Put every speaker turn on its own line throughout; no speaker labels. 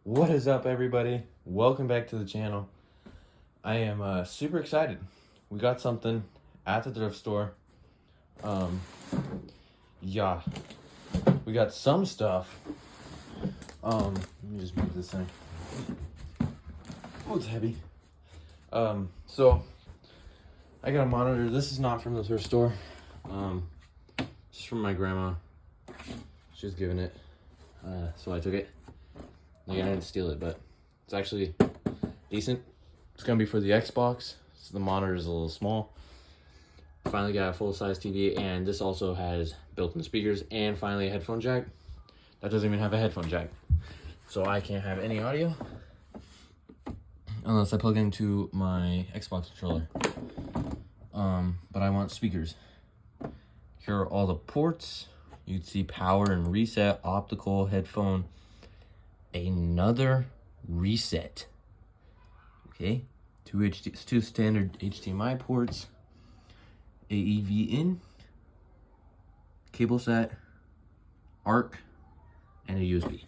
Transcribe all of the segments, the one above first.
What is up, everybody? Welcome back to the channel. I am super excited. We got something at the thrift store. Yeah, we got some stuff. Let me just move this thing. Oh, it's heavy. So I got a monitor. This is not from the thrift store. It's from my grandma. She was giving it, so I took it. Like, I didn't steal it, but it's actually decent. It's gonna be for the Xbox, so the monitor is a little small. Finally got a full-size TV, and this also has built-in speakers and finally a headphone jack. That doesn't even have a headphone jack, so I can't have any audio unless I plug into my Xbox controller. But I want speakers. Here are all the ports. You'd see power and reset, optical, headphone, another reset. Okay, two standard HDMI ports, AEV in, cable set, ARC, and a USB.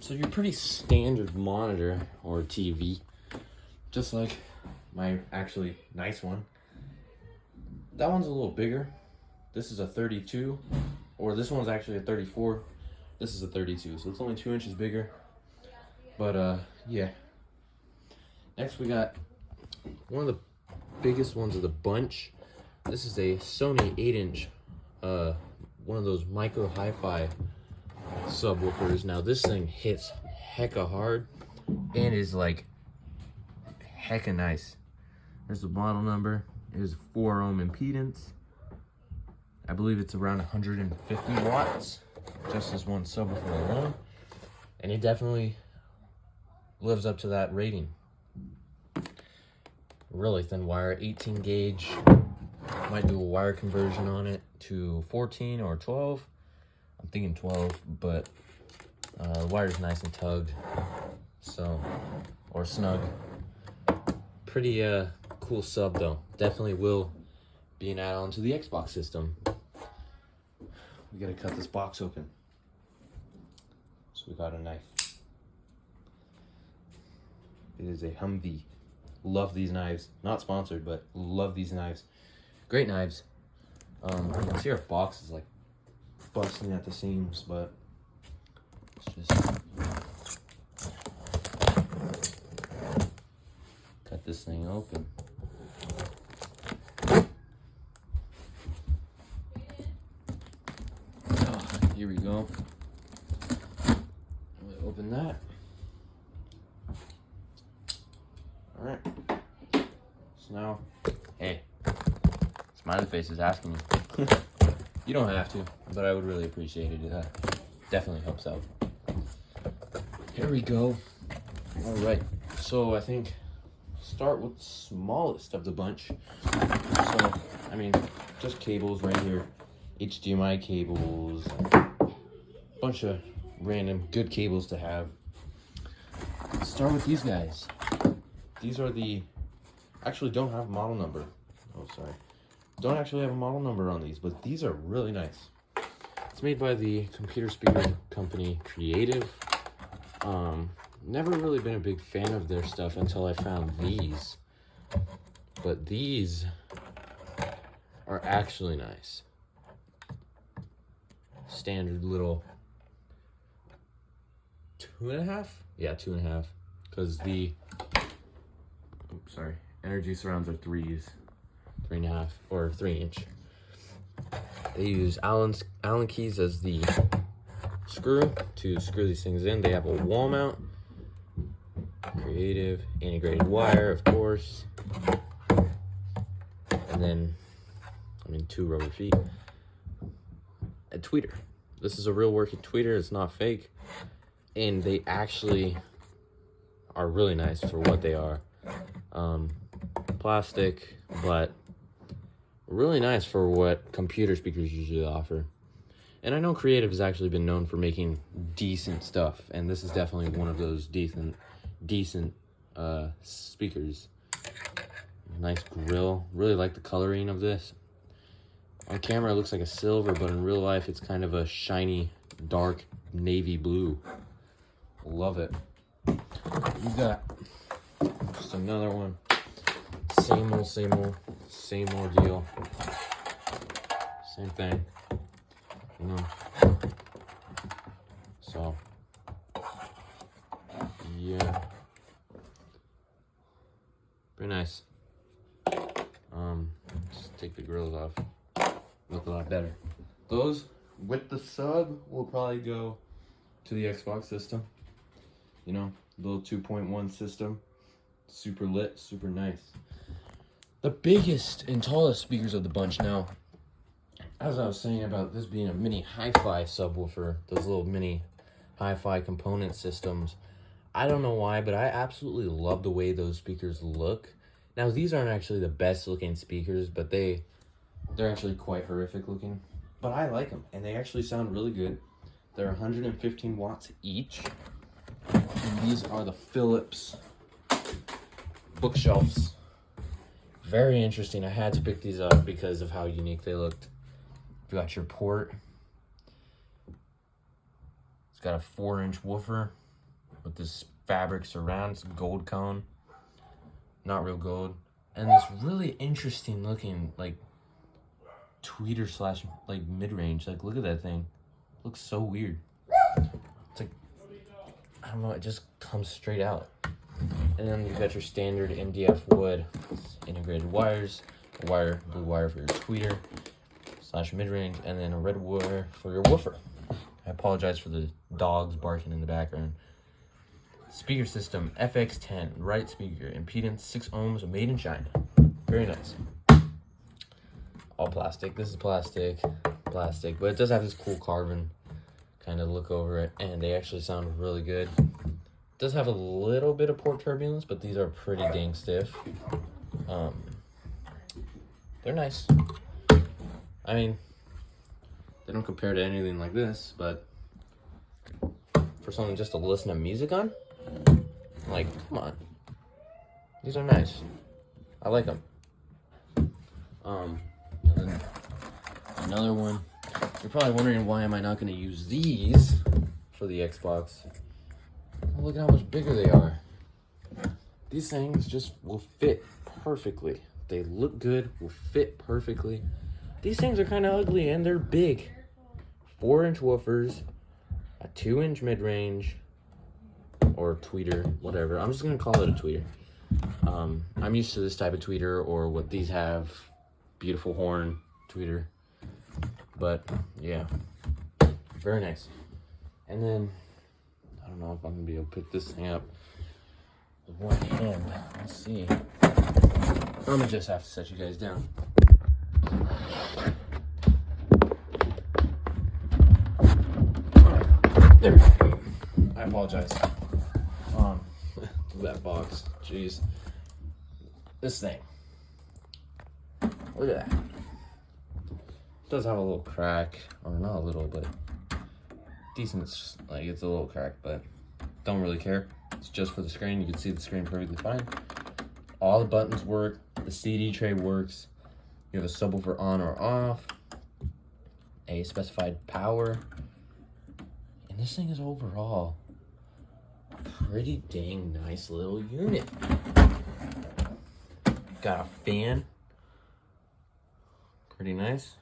So your pretty standard monitor or TV, just like my actually nice one. That one's a little bigger. This is a 32, or this one's actually a 34. This is a 32, so it's only 2 inches bigger. But yeah. Next we got one of the biggest ones of the bunch. This is a Sony 8-inch, one of those micro hi-fi subwoofers. Now this thing hits hecka hard and is like hecka nice. There's the model number. It is 4 ohm impedance. I believe it's around 150 watts. Just as one subwoofer alone, and it definitely lives up to that rating. Really thin wire, 18 gauge. Might do a wire conversion on it to 14 or 12. I'm thinking 12, but the wire's nice and tugged, so, or snug. Pretty cool sub though. Definitely will be an add-on to the Xbox system. We gotta cut this box open. So we got a knife. It is a Humvee. Love these knives. Not sponsored, but love these knives. Great knives. You can see our box is like busting at the seams, but let's just cut this thing open. Here we go. Open that. All right. So now, hey, smiley face is asking you. You don't have to, but I would really appreciate it. That definitely helps out. Here we go. All right. So I think start with the smallest of the bunch. So I mean, just cables right here, HDMI cables. Bunch of random good cables to have. Let's start with these guys. These are the, actually don't have a model number. Oh, sorry. Don't actually have a model number on these, but these are really nice. It's made by the computer speaker company Creative. Never really been a big fan of their stuff until I found these. But these are actually nice. Standard little 2.5? Yeah, 2.5. Because the, oops, sorry, energy surrounds are 3s, 3.5, or 3-inch. They use Allen keys as the screw to screw these things in. They have a wall mount, Creative, integrated wire, of course, and then, I mean, 2 rubber feet. A tweeter. This is a real working tweeter. It's not fake. And they actually are really nice for what they are. Plastic, but really nice for what computer speakers usually offer. And I know Creative has actually been known for making decent stuff, and this is definitely one of those decent speakers. Nice grill. Really like the coloring of this. On camera it looks like a silver, but in real life it's kind of a shiny, dark navy blue. Love it. you got just another one. Same old deal. Same thing. You know. So yeah. Very nice. Just take the grills off. Look a lot better. Those with the sub will probably go to the Xbox system. You know, little 2.1 system. Super lit, super nice. The biggest and tallest speakers of the bunch now, as I was saying about this being a mini hi-fi subwoofer, those little mini hi-fi component systems, I don't know why, but I absolutely love the way those speakers look. Now, these aren't actually the best looking speakers, but they're actually quite horrific looking. But I like them, and they actually sound really good. They're 115 watts each. And these are the Philips bookshelves. Very interesting. I had to pick these up because of how unique they looked. You got your port. It's got a 4-inch woofer with this fabric surround. It's gold cone. Not real gold. And this really interesting looking, like, tweeter slash, like, mid-range. Like, look at that thing. It looks so weird. It's like, I don't know, it just comes straight out. And then you've got your standard MDF wood integrated wires, a blue wire for your tweeter slash mid-range, and then a red wire for your woofer. I apologize for the dogs barking in the background. Speaker system, FX10, right speaker, impedance 6 ohms, made in China. Very nice. All plastic. This is plastic, but it does have this cool carbon kind of look over it, and they actually sound really good. It does have a little bit of port turbulence, but these are pretty dang stiff. They're nice. I mean, they don't compare to anything like this, but for something just to listen to music on, like, come on. These are nice. I like them. And then another one. You're probably wondering, why am I not going to use these for the Xbox? Well, look at how much bigger they are. These things just will fit perfectly. They look good, will fit perfectly. These things are kind of ugly and they're big. 4-inch woofers, a 2-inch mid-range, or tweeter, whatever. I'm just going to call it a tweeter. I'm used to this type of tweeter, or what these have, beautiful horn tweeter. But yeah, very nice. And then I don't know if I'm gonna be able to pick this thing up with one hand. Let's see. I'm gonna just have to set you guys down. There. I apologize. That box. Jeez. This thing. Look at that. It does have a little crack, or not a little, but decent. It's just, like, it's a little crack, but don't really care. It's just for the screen. You can see the screen perfectly fine. All the buttons work. The CD tray works. You have a subwoofer on or off. A specified power. And this thing is overall a pretty dang nice little unit. Got a fan. Pretty nice.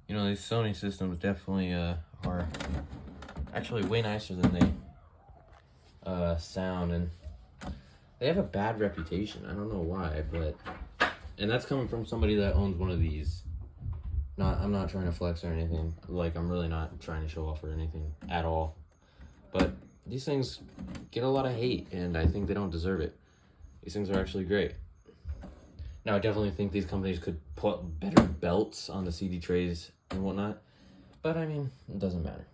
You know, these Sony systems definitely are actually way nicer than they sound, and they have a bad reputation. I don't know why, but, and that's coming from somebody that owns one of these. I'm not trying to flex or anything. Like, I'm really not trying to show off or anything at all. But these things get a lot of hate, and I think they don't deserve it. These things are actually great. Now, I definitely think these companies could put better belts on the CD trays and whatnot, but I mean, it doesn't matter.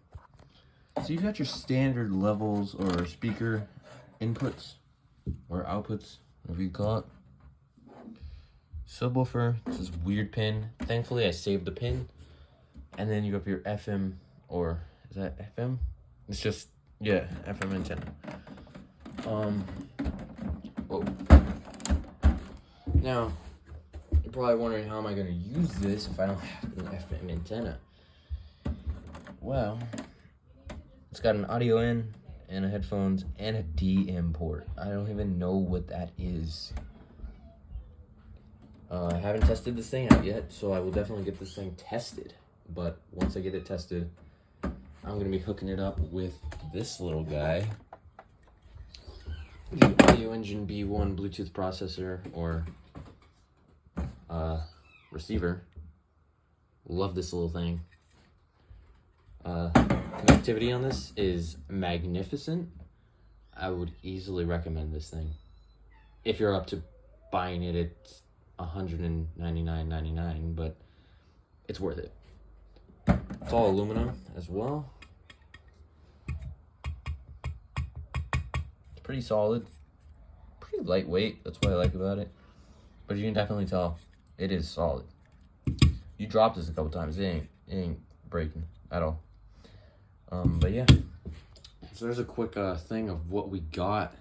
So you've got your standard levels or speaker inputs or outputs, whatever you call it. Subwoofer, this is weird pin. Thankfully, I saved the pin. And then you have your FM, or is that FM? It's just, yeah, FM antenna. Whoa. Now, you're probably wondering, how am I going to use this if I don't have an FM antenna? Well, it's got an audio in and a headphones and a DM port. I don't even know what that is. I haven't tested this thing out yet, so I will definitely get this thing tested. But once I get it tested, I'm gonna be hooking it up with this little guy, the Audio Engine B1 Bluetooth processor or receiver. Love this little thing. Connectivity on this is magnificent. I would easily recommend this thing. If you're up to buying it, it's $199.99, but it's worth it. It's all aluminum as well. It's pretty solid, pretty lightweight. That's what I like about it. But you can definitely tell it is solid. You dropped this a couple times. It ain't breaking at all. But yeah. So there's a quick thing of what we got.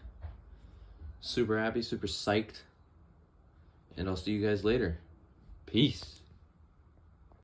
Super happy, super psyched. And I'll see you guys later. Peace.